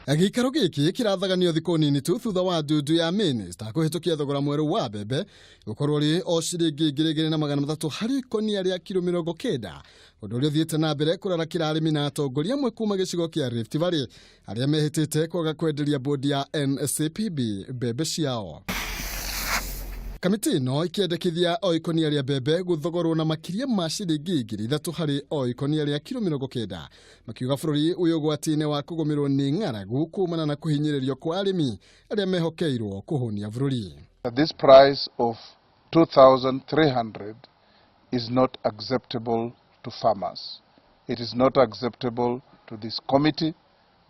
Gĩikaro gĩkĩ kĩrathaganio thikũ nini tu thutha wa ndundu ya minista kũhĩtũkia thogora mwerũ wa mbembe gũkorwo rĩ o ciringi 2,300 harĩ ikũnia rĩa kilo 90, ũndũ ũrĩa ũthiĩte na mbere kũrarakĩra arĩmi na atongoria amwe kuuma gĩcigo kĩa Rift Valley arĩa mehĩtĩte kwaga kwenderia bodi ya NCPB mbembe ciao. Kamiti ĩno ikĩendekithia o ikonia rĩa mbembe gũthogorwo na makĩria ma ciringi 3,000 harĩ o ikonia rĩa kilo 90, makiuga bũrũri ũyũ ũgwati-inĩ wa kũgũmĩrwo nĩ ng'aragu kuumana na kũhinyĩrĩrio kwa arĩmi arĩa mehokeirwo kũhũnia bũrũri. This price of 2,300 is not acceptable to farmers. It is not acceptable to this committee.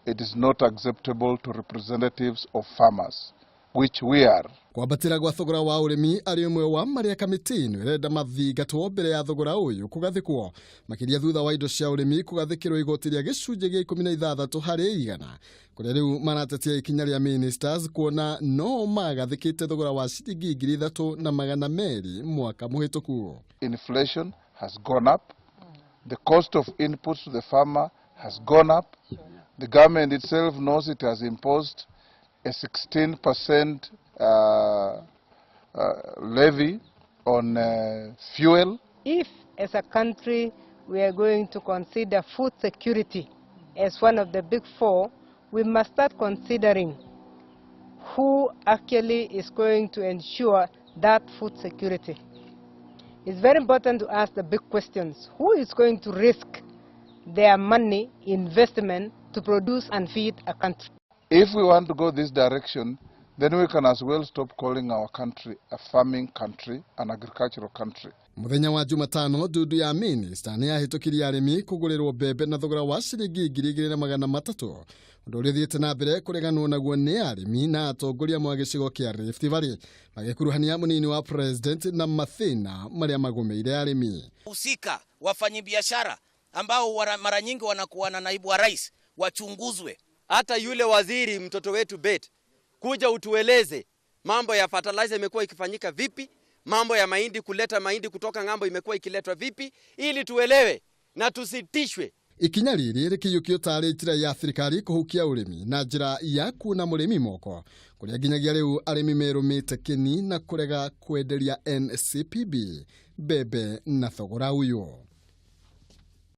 It is not acceptable to representatives of farmers, which we are. Kwambatĩra gwa thogora wa ũrĩmi arĩ ũmwe wa marĩa kamĩtĩ ĩno ĩrenda mathingatwo mbere ya thogora ũyũ kũgathĩkwo, makĩria thutha wa indo cia ũrĩmi kũgathĩkĩrwo igoti rĩa gĩcunjĩ gĩa 16 harĩ 100, kũrĩa rĩu maratetia ikinya rĩa ministers kuona no magathĩkĩte thogora wa ciringi 3,200 mwaka mũhĩtũku. Inflation has gone up. The cost of inputs to the farmer has gone up. The government itself knows it has imposed a 16% levy on fuel. If, as a country, we are going to consider food security as one of the big four, we must start considering who actually is going to ensure that food security. It's very important to ask the big questions. Who is going to risk their money, investment, to produce and feed a country? If we want to go this direction, then we can as well stop calling our country a farming country, an agricultural country. Mũthenya wa Jumatano, ndundu ya minista nĩ yahĩtũkirie arĩmi kũgũrĩrwo mbembe na thogora wa ciringi 2,300, ũndũ ũrĩa ũthiĩte na mbere kũreganwo naguo nĩ arĩmi na atongoria mwa gĩcigo kĩa Rift Valley, magĩkuruhania mũnini wa president na mathĩna marĩa magũmĩire arĩmi. Husika wafanyabiashara ambao mara nyingi wanakuwa na naibu wa rais wachunguzwe. Hata yule waziri mtoto wetu Bet, kuja utueleze mambo ya fertilizer imekuwa ikifanyika vipi, mambo ya mahindi, kuleta mahindi kutoka ng'ambo imekuwa ikiletwa vipi, ili tuelewe na tusitishwe. Ikinya rĩrĩ rĩkĩiyũkio tarĩ njĩra ya thirikari kũhukia ũrĩmi na njĩra ya kuuna mũrĩmi moko, kũrĩa nginyagia rĩu arĩmi merũmĩte kĩni na kũrega kwenderia NCPB mbembe na thogora ũyũ.